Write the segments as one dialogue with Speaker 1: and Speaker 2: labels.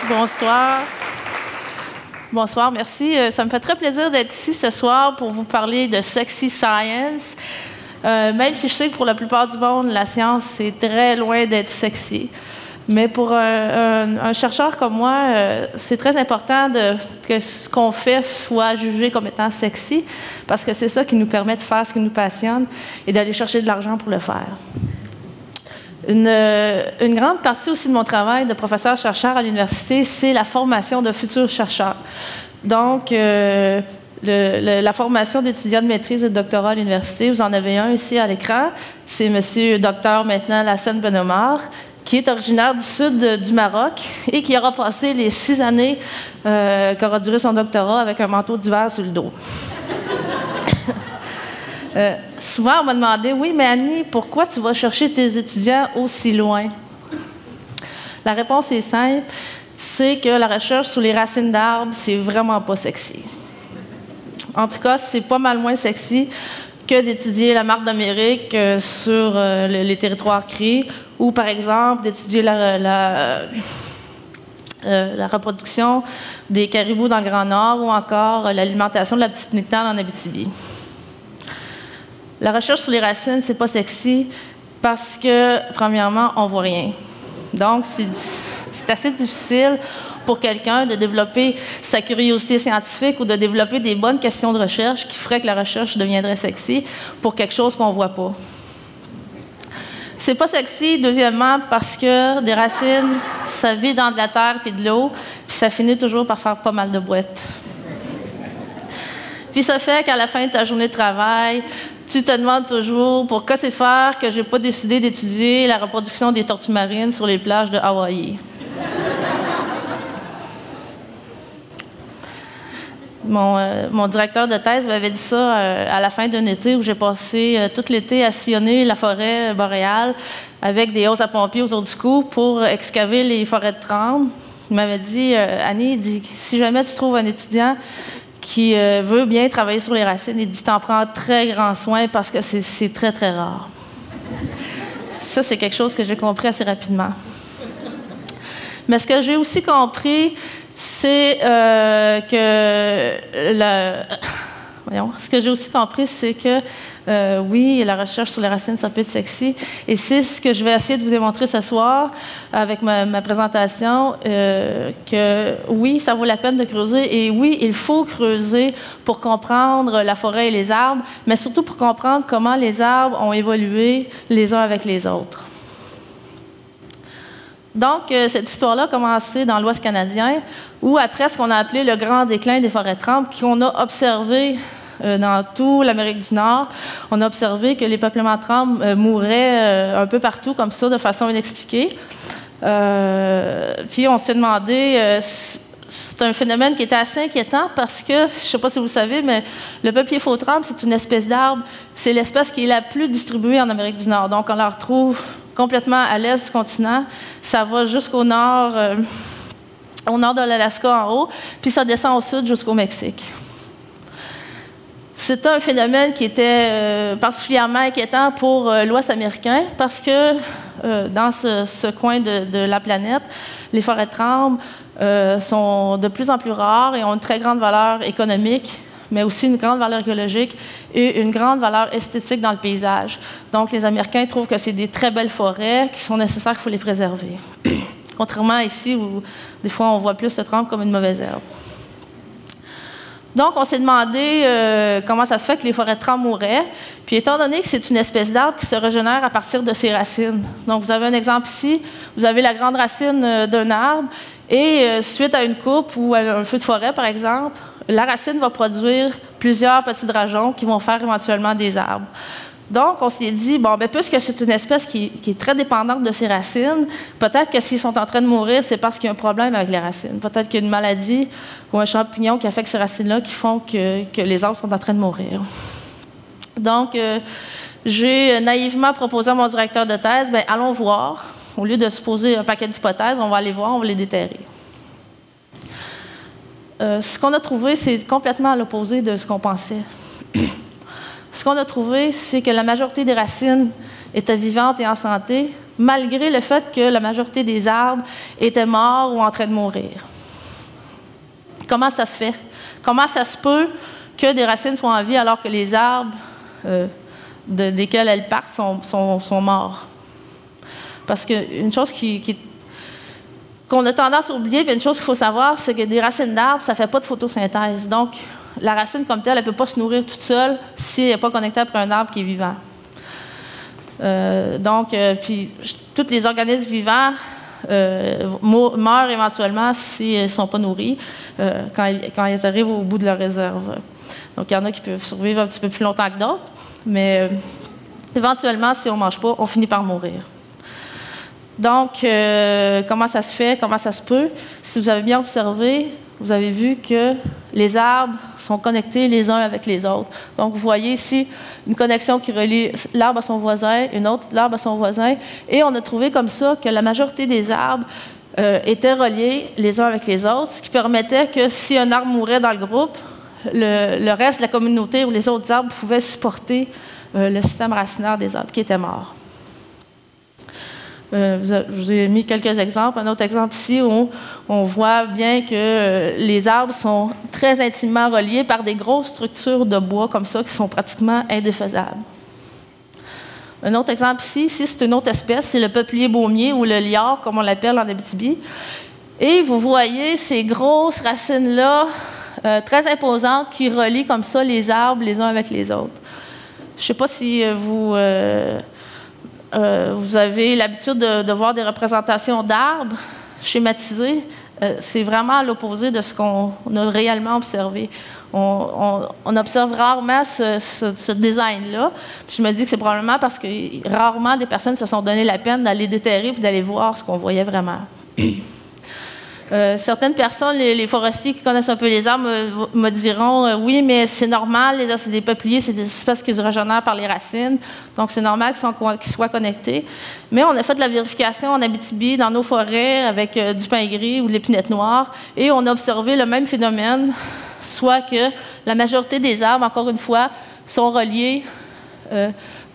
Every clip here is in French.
Speaker 1: Bonsoir. Bonsoir, merci. Ça me fait très plaisir d'être ici ce soir pour vous parler de Sexy Science. Même si je sais que pour la plupart du monde, la science, c'est très loin d'être sexy. Mais pour un chercheur comme moi, c'est très important que ce qu'on fait soit jugé comme étant sexy, parce que c'est ça qui nous permet de faire ce qui nous passionne et d'aller chercher de l'argent pour le faire. Une grande partie aussi de mon travail de professeur-chercheur à l'université, c'est la formation de futurs chercheurs. Donc, la formation d'étudiants de maîtrise et de doctorat à l'université, vous en avez un ici à l'écran. C'est M. Dr. maintenant Lassane Benomar, qui est originaire du sud du Maroc et qui aura passé les 6 années qu'aura duré son doctorat avec un manteau d'hiver sur le dos. Souvent, on m'a demandé, oui, mais Annie, pourquoi tu vas chercher tes étudiants aussi loin? La réponse est simple, c'est que la recherche sur les racines d'arbres, c'est vraiment pas sexy. En tout cas, c'est pas mal moins sexy que d'étudier la marque d'Amérique sur les territoires CRI ou, par exemple, d'étudier la reproduction des caribous dans le Grand Nord ou encore l'alimentation de la petite Nictale en Abitibi. La recherche sur les racines, c'est pas sexy parce que, premièrement, on voit rien. Donc, c'est assez difficile pour quelqu'un de développer sa curiosité scientifique ou de développer des bonnes questions de recherche qui feraient que la recherche deviendrait sexy pour quelque chose qu'on voit pas. C'est pas sexy, deuxièmement, parce que des racines, ça vit dans de la terre puis de l'eau, puis ça finit toujours par faire pas mal de boîtes. Puis ça fait qu'à la fin de ta journée de travail, tu te demandes toujours pour que c'est faire que j'ai pas décidé d'étudier la reproduction des tortues marines sur les plages de Hawaï. Mon directeur de thèse m'avait dit ça à la fin d'un été où j'ai passé tout l'été à sillonner la forêt boréale avec des hosses à pompier autour du cou pour excaver les forêts de trembles. Il m'avait dit, Annie, il dit, si jamais tu trouves un étudiant qui veut bien travailler sur les racines, il dit, t'en prends très grand soin parce que c'est très, très rare. Ça, c'est quelque chose que j'ai compris assez rapidement. Mais ce que j'ai aussi compris, c'est oui, la recherche sur les racines, ça peut être sexy. Et c'est ce que je vais essayer de vous démontrer ce soir avec ma présentation, que oui, ça vaut la peine de creuser. Et oui, il faut creuser pour comprendre la forêt et les arbres, mais surtout pour comprendre comment les arbres ont évolué les uns avec les autres. Donc, cette histoire-là a commencé dans l'Ouest canadien, où après ce qu'on a appelé le grand déclin des forêts de trembles, qu'on a observé dans toute l'Amérique du Nord, on a observé que les peuplements de trembles mouraient un peu partout, comme ça, de façon inexpliquée. Puis on s'est demandé, c'est un phénomène qui était assez inquiétant parce que, je ne sais pas si vous le savez, mais le peuplier faux tremble, c'est une espèce d'arbre, c'est l'espèce qui est la plus distribuée en Amérique du Nord. Donc, on la retrouve complètement à l'est du continent. Ça va jusqu'au nord, de l'Alaska en haut, puis ça descend au sud jusqu'au Mexique. C'était un phénomène qui était particulièrement inquiétant pour l'Ouest américain parce que dans ce coin de la planète, les forêts de trembles sont de plus en plus rares et ont une très grande valeur économique, mais aussi une grande valeur écologique et une grande valeur esthétique dans le paysage. Donc, les Américains trouvent que c'est des très belles forêts qui sont nécessaires, qu'il faut les préserver. Contrairement à ici, où des fois, on voit plus le tremble comme une mauvaise herbe. Donc, on s'est demandé comment ça se fait que les forêts de trembles mouraient. Puis, étant donné que c'est une espèce d'arbre qui se régénère à partir de ses racines. Donc, vous avez un exemple ici. Vous avez la grande racine d'un arbre. Et suite à une coupe ou à un feu de forêt, par exemple, la racine va produire plusieurs petits drageons qui vont faire éventuellement des arbres. Donc, on s'est dit, bon, bien, puisque c'est une espèce qui est très dépendante de ses racines, peut-être que s'ils sont en train de mourir, c'est parce qu'il y a un problème avec les racines. Peut-être qu'il y a une maladie ou un champignon qui affecte ces racines-là qui font que les arbres sont en train de mourir. Donc, j'ai naïvement proposé à mon directeur de thèse, bien, allons voir. Au lieu de se poser un paquet d'hypothèses, on va aller voir, on va les déterrer. Ce qu'on a trouvé, c'est complètement à l'opposé de ce qu'on pensait. Ce qu'on a trouvé, c'est que la majorité des racines étaient vivantes et en santé, malgré le fait que la majorité des arbres étaient morts ou en train de mourir. Comment ça se fait? Comment ça se peut que des racines soient en vie alors que les arbres desquels elles partent sont morts? Parce qu'une chose qu'on a tendance à oublier, puis une chose qu'il faut savoir, c'est que des racines d'arbres, ça ne fait pas de photosynthèse. Donc, la racine comme telle, elle ne peut pas se nourrir toute seule si elle n'est pas connectée après un arbre qui est vivant. Puis tous les organismes vivants meurent éventuellement s'ils ne sont pas nourris quand ils arrivent au bout de leur réserve. Donc, il y en a qui peuvent survivre un petit peu plus longtemps que d'autres, mais éventuellement, si on ne mange pas, on finit par mourir. Donc, comment ça se fait? Comment ça se peut? Si vous avez bien observé, vous avez vu que les arbres sont connectés les uns avec les autres. Donc, vous voyez ici une connexion qui relie l'arbre à son voisin, une autre, l'arbre à son voisin. Et on a trouvé comme ça que la majorité des arbres étaient reliés les uns avec les autres, ce qui permettait que si un arbre mourait dans le groupe, le reste de la communauté ou les autres arbres pouvaient supporter le système racinaire des arbres qui étaient morts. Je vous ai mis quelques exemples. Un autre exemple ici où on voit bien que les arbres sont très intimement reliés par des grosses structures de bois comme ça qui sont pratiquement indéfaisables. Un autre exemple ici c'est une autre espèce, c'est le peuplier baumier ou le liard comme on l'appelle en Abitibi. Et vous voyez ces grosses racines-là très imposantes qui relient comme ça les arbres les uns avec les autres. Je ne sais pas si vous avez l'habitude de voir des représentations d'arbres schématisées. C'est vraiment à l'opposé de ce qu'on a réellement observé. On observe rarement ce design-là. Je me dis que c'est probablement parce que rarement des personnes se sont donné la peine d'aller déterrer et d'aller voir ce qu'on voyait vraiment. Certaines personnes, les forestiers qui connaissent un peu les arbres, me diront oui, mais c'est normal, c'est des peupliers, c'est des espèces qui se régénèrent par les racines, donc c'est normal qu'ils soient connectés. Mais on a fait de la vérification en Abitibi, dans nos forêts, avec du pin gris ou de l'épinette noire, et on a observé le même phénomène, soit que la majorité des arbres, encore une fois, sont reliés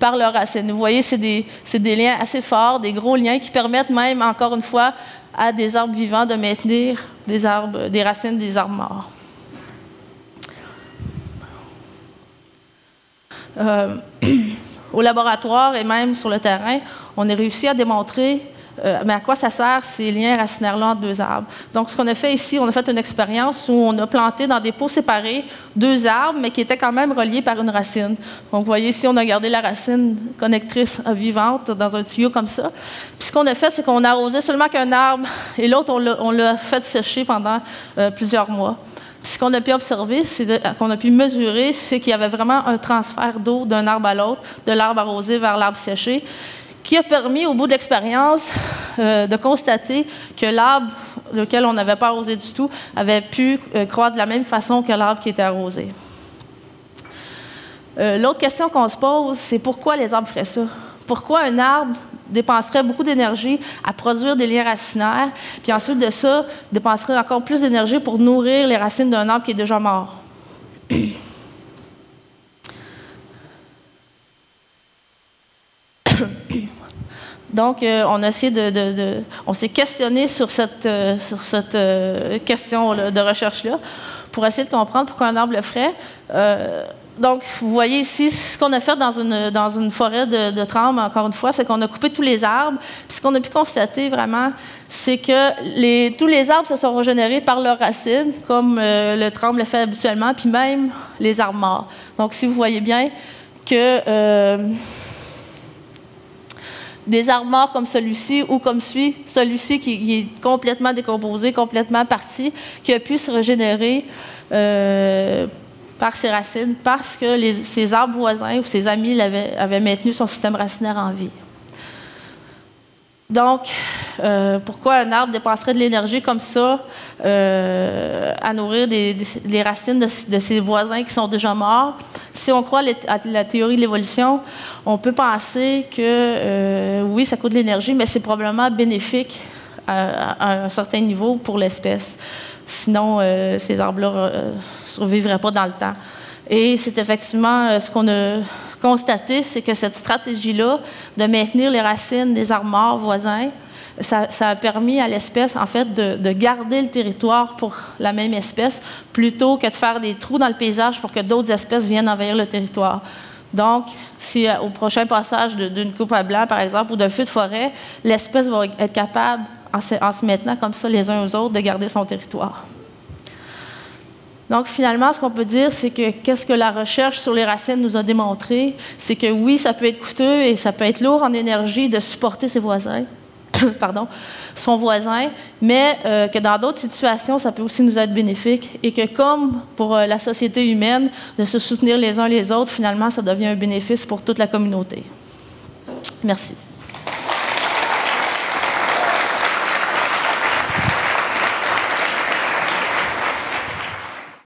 Speaker 1: par leurs racines. Vous voyez, c'est des liens assez forts, des gros liens qui permettent même, encore une fois, à des arbres vivants de maintenir des racines des arbres morts. Au laboratoire et même sur le terrain, on a réussi à démontrer mais à quoi ça sert ces liens racinaires-là entre deux arbres. Donc, ce qu'on a fait ici, on a fait une expérience où on a planté dans des pots séparés deux arbres, mais qui étaient quand même reliés par une racine. Donc, vous voyez ici, on a gardé la racine connectrice vivante dans un tuyau comme ça. Puis, ce qu'on a fait, c'est qu'on a arrosé seulement qu'un arbre et l'autre, on l'a fait sécher pendant plusieurs mois. Puis, ce qu'on a pu observer, qu'on a pu mesurer, c'est qu'il y avait vraiment un transfert d'eau d'un arbre à l'autre, de l'arbre arrosé vers l'arbre séché, qui a permis, au bout de l'expérience, de constater que l'arbre lequel on n'avait pas arrosé du tout avait pu croître de la même façon que l'arbre qui était arrosé. L'autre question qu'on se pose, c'est pourquoi les arbres feraient ça? Pourquoi un arbre dépenserait beaucoup d'énergie à produire des liens racinaires, puis ensuite de ça, dépenserait encore plus d'énergie pour nourrir les racines d'un arbre qui est déjà mort? Donc, on a essayé on s'est questionné sur cette question de recherche-là pour essayer de comprendre pourquoi un arbre le ferait. Donc, vous voyez ici, ce qu'on a fait dans une forêt de trembles, encore une fois, c'est qu'on a coupé tous les arbres. Puis ce qu'on a pu constater vraiment, c'est que tous les arbres se sont régénérés par leurs racines, comme le tremble le fait habituellement, puis même les arbres morts. Donc, si vous voyez bien que des arbres morts comme celui-ci ou comme celui-ci qui est complètement décomposé, complètement parti, qui a pu se régénérer par ses racines parce que ses arbres voisins ou ses amis avaient maintenu son système racinaire en vie. Donc, pourquoi un arbre dépenserait de l'énergie comme ça à nourrir les racines de ses voisins qui sont déjà morts? Si on croit à la théorie de l'évolution, on peut penser que oui, ça coûte de l'énergie, mais c'est probablement bénéfique à un certain niveau pour l'espèce. Sinon, ces arbres-là ne survivraient pas dans le temps. Et c'est effectivement ce qu'on a constaté, c'est que cette stratégie-là de maintenir les racines des arbres morts voisins, ça a permis à l'espèce, en fait, de garder le territoire pour la même espèce, plutôt que de faire des trous dans le paysage pour que d'autres espèces viennent envahir le territoire. Donc, si au prochain passage d'une coupe à blanc, par exemple, ou d'un feu de forêt, l'espèce va être capable, en se maintenant comme ça les uns aux autres, de garder son territoire. Donc, finalement, ce qu'on peut dire, c'est que qu'est-ce que la recherche sur les racines nous a démontré, c'est que oui, ça peut être coûteux et ça peut être lourd en énergie de supporter ses voisins, pardon, son voisin, mais que dans d'autres situations, ça peut aussi nous être bénéfique et que comme pour la société humaine, de se soutenir les uns les autres, finalement, ça devient un bénéfice pour toute la communauté. Merci.